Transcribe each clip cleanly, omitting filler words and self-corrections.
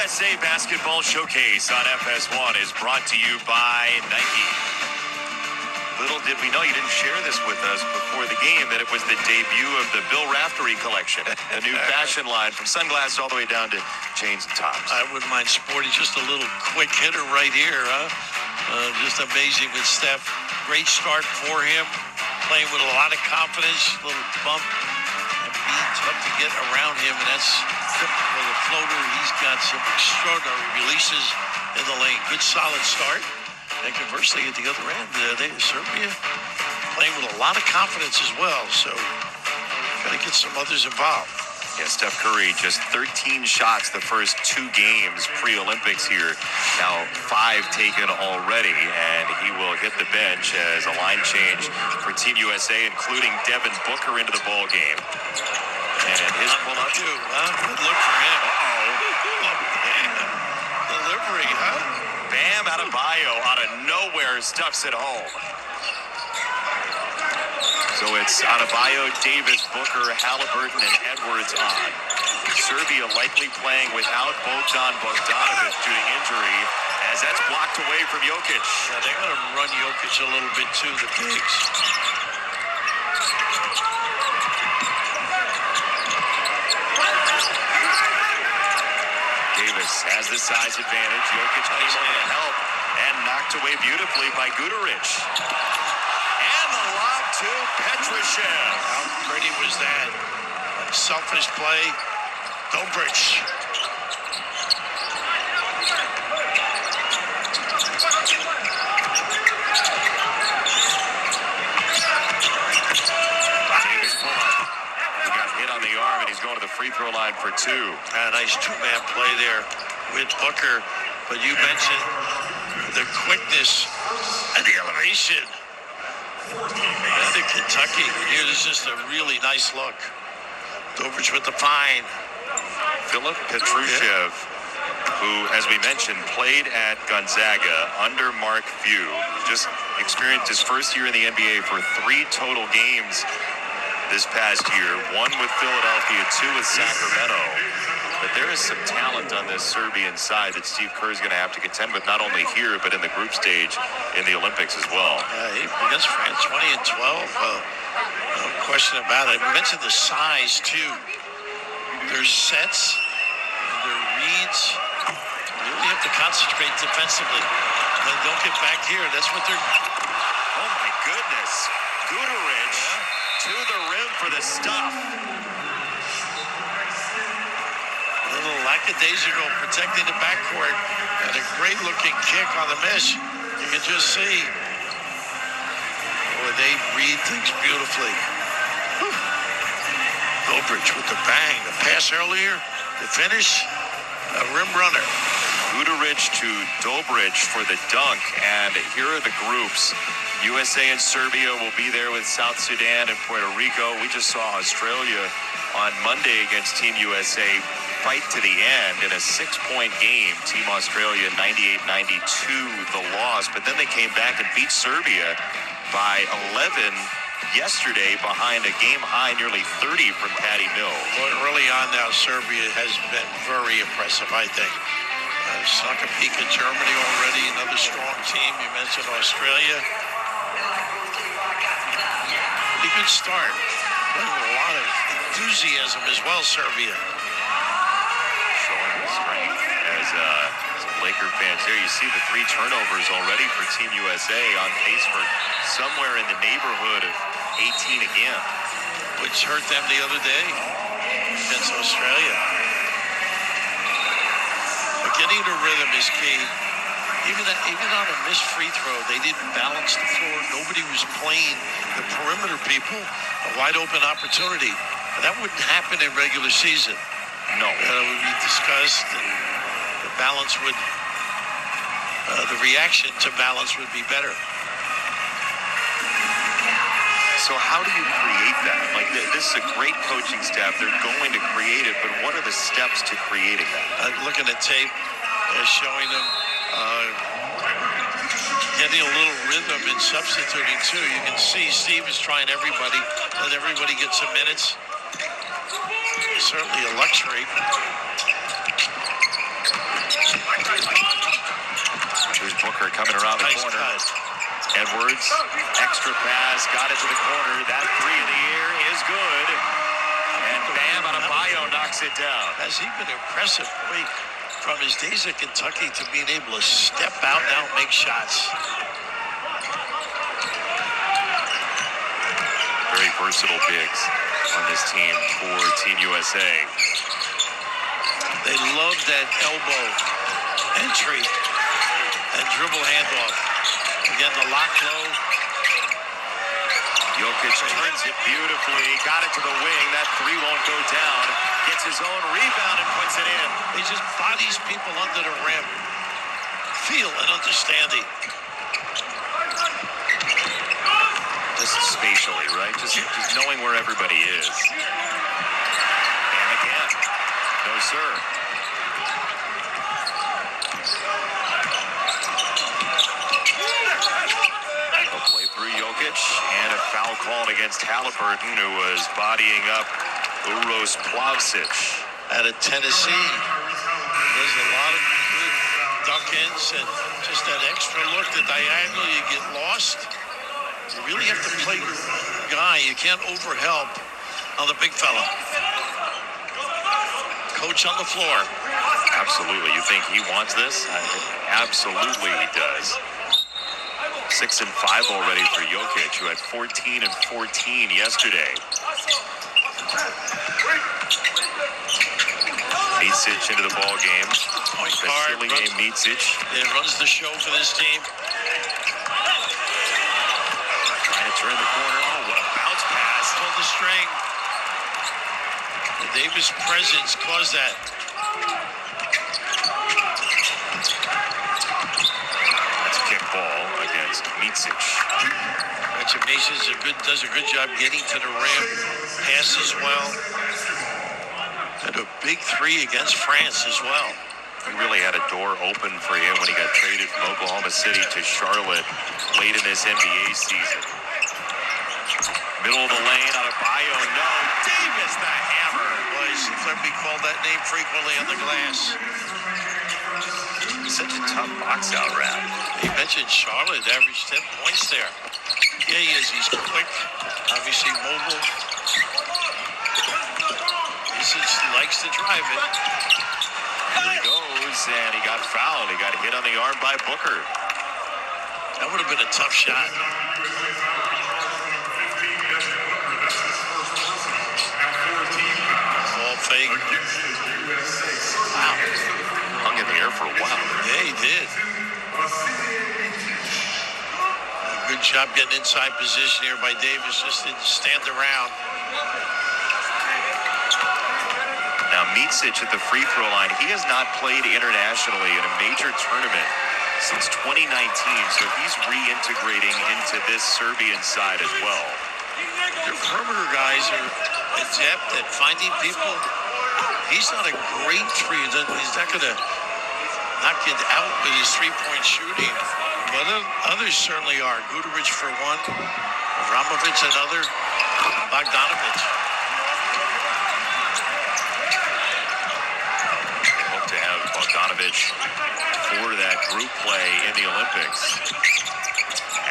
USA Basketball Showcase on FS1 is brought to you by Nike. Little did we know, you didn't share this with us before the game, that it was the debut of the Bill Raftery collection, the new fashion line from sunglasses all the way down to chains and tops. I wouldn't mind sporting just a little quick hitter right here, huh? Just amazing with Steph. Great start for him, playing with a lot of confidence, little bump, and being tough to get around him, and that's typical of the floater. He's got some extraordinary releases in the lane. Good solid start. And conversely, at the other end, Serbia playing with a lot of confidence as well. So, got to get some others involved. Yeah, Steph Curry, just 13 shots the first 2 games pre-Olympics here. Now 5 taken already, and he will hit the bench as a line change for Team USA, including Devin Booker into the ball game. And his pull-up. Good look for him. Delivery, huh? Bam Adebayo out of nowhere stuffs it home. So it's Adebayo, Davis, Booker, Halliburton, and Edwards on. Serbia likely playing without Bogdan Bogdanovic due to injury, as that's blocked away from Jokic. Yeah, they're going to run Jokic a little bit too, the Pigs. Davis has the size advantage. Jokic came over to help and knocked away beautifully by Guduric. And the lob to Petrushev. How pretty was that? Selfish play. Dobric. Davis pull up. He got hit on the arm, and he's going to the free throw line for 2. A nice 2-man play there with Booker. But you mentioned the quickness and the elevation. And the Kentucky. Here is just a really nice look. Dobric with the fine. Filip Petrushev, who, as we mentioned, played at Gonzaga under Mark Few. Just experienced his first year in the NBA for 3 total games this past year. 1 with Philadelphia, 2 with Sacramento. But there is some talent on this Serbian side that Steve Kerr is going to have to contend with, not only here, but in the group stage in the Olympics as well. Against France, 20-12. No question about it. We mentioned the size, too. Their sets, their reads. You really have to concentrate defensively. Don't get back here. That's what they're... Oh, my goodness. Guduric to the rim for the stuff. A little lackadaisical protecting the backcourt. And a great-looking kick on the miss. You can just see. Boy, they read things beautifully. Dobric with the bang. The pass earlier. The finish. A rim runner. Guduric to Dobric for the dunk. And here are the groups. USA and Serbia will be there with South Sudan and Puerto Rico. We just saw Australia on Monday against Team USA fight to the end in a 6-point game. Team Australia 98-92 the loss, but then they came back and beat Serbia by 11 yesterday behind a game-high nearly 30 from Patty Mills. Well, early on now, Serbia has been very impressive, I think. Snuck a peek at Germany already, another strong team. You mentioned Australia. Pretty good start. Playing with a lot of enthusiasm as well, Serbia. Showing the strength as some Laker fans there. You see the 3 turnovers already for Team USA, on pace for somewhere in the neighborhood of 18 again. Which hurt them the other day against Australia. But getting to rhythm is key. Even on a missed free throw, they didn't balance the floor. Nobody was playing the perimeter people a wide open opportunity. That wouldn't happen in regular season. No. It would be discussed, and the balance would, the reaction to balance would be better. So how do you create that? Like, this is a great coaching staff. They're going to create it, but what are the steps to creating that? Looking at tape, showing them getting a little rhythm and substituting too. You can see Steve is trying everybody. Let everybody get some minutes. Certainly a luxury. Hammer coming around the Nice corner. cut. Edwards, extra pass, got it to the corner. That three in the air is good. And Bam Adebayo knocks it down. Has he been impressive? Boy, from his days at Kentucky to being able to step out now and make shots. Very versatile bigs on this team for Team USA. They love that elbow entry and dribble handoff. Again, the lock low. Jokic turns it beautifully, got it to the wing. That three won't go down. Gets his own rebound and puts it in. He just bodies people under the rim. Feel and understanding. Just spatially, right? Just knowing where everybody is. And again, no sir. Play through Jokic, and a foul called against Halliburton, who was bodying up Uros Plavsic. Out of Tennessee. There's a lot of good dunk-ins and just that extra look, the diagonal, you get lost. You really have to play your guy. You can't overhelp on the big fella. Coach on the floor. Absolutely. You think he wants this? Absolutely he does. 6 and 5 already for Jokic, who had 14 and 14 yesterday. Micic into the ball game. Point guard. Micic. It runs the show for this team. Trying to turn the corner. Oh, what a bounce pass. Pull the string. The Davis presence caused that. That's a kick ball against Micic. Mason does a good job getting to the rim. Passes well. Had a big three against France as well. He really had a door open for him when he got traded from Oklahoma City to Charlotte late in this NBA season. Middle of the lane, Adebayo, no. Davis, the hammer. Boy, seems like we called that name frequently on the glass. Such a tough box out rap. You mentioned Charlotte averaged 10 points there. Yeah, he is. He's quick, obviously mobile. He likes to drive it. Here he goes, and he got fouled. He got hit on the arm by Booker. That would have been a tough shot. Ball fake. Wow. Hung in the air for a while. Yeah, he did. Good job getting inside position here by Davis. Just didn't stand around. Now, Micic at the free throw line. He has not played internationally in a major tournament since 2019, so he's reintegrating into this Serbian side as well. Your perimeter guys are adept at finding people. He's not a great three. He's not going to knock it out with his three-point shooting. But others certainly are. Gudovic for one, Avramovic another, Bogdanovic. They hope to have Bogdanovic for that group play in the Olympics.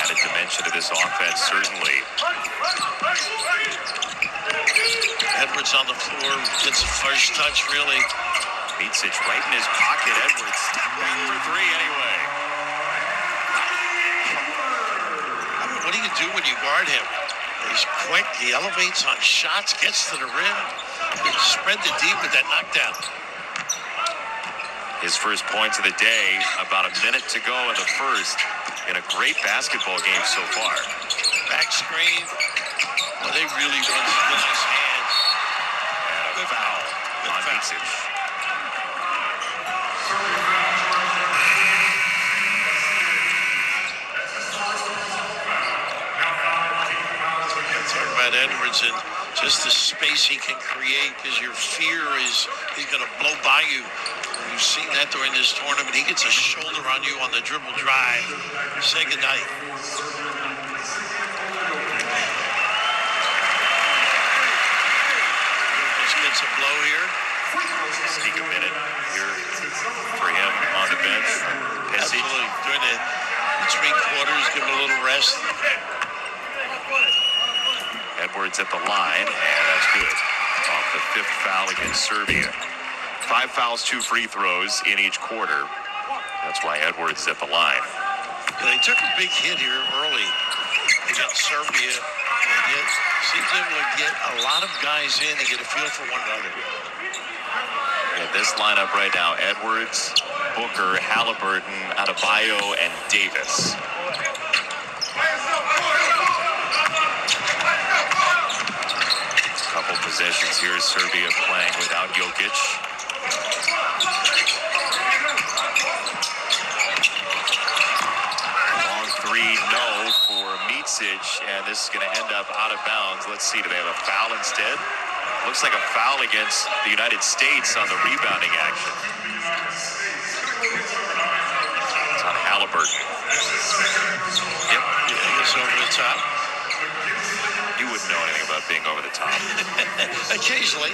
Added dimension to this offense, certainly. Edwards on the floor, gets the first touch, really. Micic right in his pocket. Edwards step back for three anyway. What do you do when you guard him? He's quick, he elevates on shots, gets to the rim, and spread the deep with that knockdown. His first points of the day, about a minute to go in the first, in a great basketball game so far. Back screen, well, they really run with his hands. And a foul on Micic. Talk about Edwards and just the space he can create, because your fear is he's going to blow by you. You've seen that during this tournament. He gets a shoulder on you on the dribble drive. Say goodnight. Just gets a blow here. Sneak a minute here for him on the bench. Absolutely. Doing it. between quarters, give him a little rest. Edwards at the line, and that's good. Off the 5th foul against Serbia. 5 fouls, 2 free throws in each quarter. That's why Edwards is at the line. Yeah, they took a big hit here early against Serbia, and yet seems able to get a lot of guys in and get a feel for one another. In this lineup right now, Edwards, Booker, Halliburton, Adebayo, and Davis. Couple possessions here. Serbia playing without Jokic. Long three, no for Micic, and this is going to end up out of bounds. Let's see, do they have a foul instead? Looks like a foul against the United States on the rebounding action. It's on Halliburton. Yep. Yeah, it's over the top. You wouldn't know anything about being over the top. Occasionally,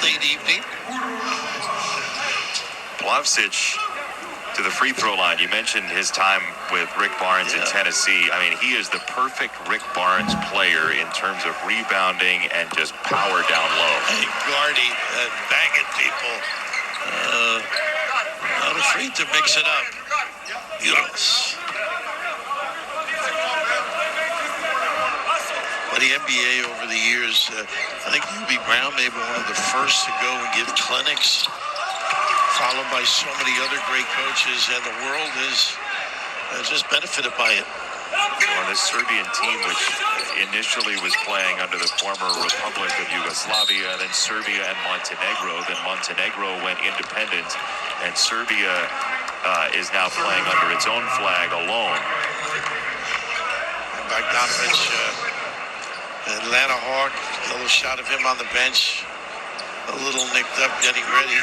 late evening. Plavsic to the free throw line. You mentioned his time with Rick Barnes in Tennessee. I mean, he is the perfect Rick Barnes player in terms of rebounding and just power down low. Hey, Guardy, banging people. Not afraid to mix it up. Yes. But the NBA over the years, I think UB Brown may be one of the first to go and give clinics, followed by so many other great coaches, and the world has just benefited by it. Well, this Serbian team, which initially was playing under the former Republic of Yugoslavia, then Serbia and Montenegro, then Montenegro went independent, and Serbia is now playing under its own flag alone. And Bogdanovic, Atlanta Hawk, a little shot of him on the bench, a little nicked up, getting ready.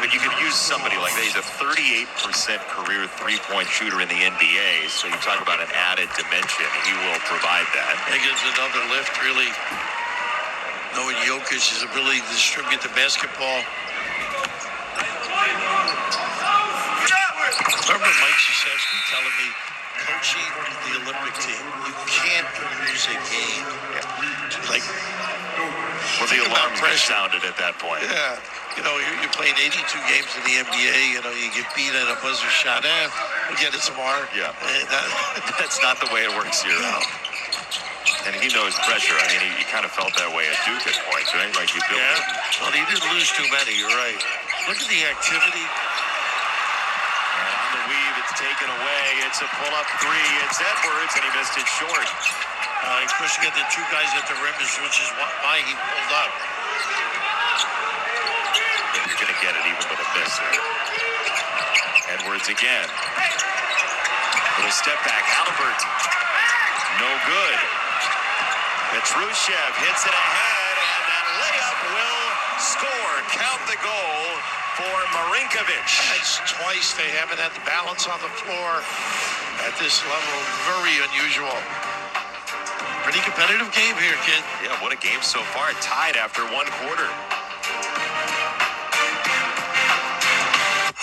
But you could use somebody like that. He's a 38% career three-point shooter in the NBA, so you talk about an added dimension. He will provide that. I think it's another lift, really, knowing Jokic's ability to distribute the basketball. I remember Mike Krzyzewski telling me, coaching the Olympic team, you can't lose a game. Like, well, the alarm sounded at that point. Yeah, you know, you're playing 82 games in the NBA. You know, you get beat at a buzzer shot. We'll get it tomorrow. Yeah, that's not the way it works here. No. And he knows pressure. I mean, he kind of felt that way at Duke at points, right? Like you built it. Well, he didn't lose too many. You're right. Look at the activity. It's taken away. It's a pull-up three. It's Edwards, and he missed it short. Of course, you get the two guys at the rim, which is why he pulled up. He's going to get it even with a miss there. Edwards again. Little step back. Halliburton. No good. Petrushev hits it ahead, and that layup will score. Count the goal for Marinkovic. That's twice they haven't had the balance on the floor at this level. Very unusual. Pretty competitive game here, kid. Yeah, what a game so far. Tied after one quarter.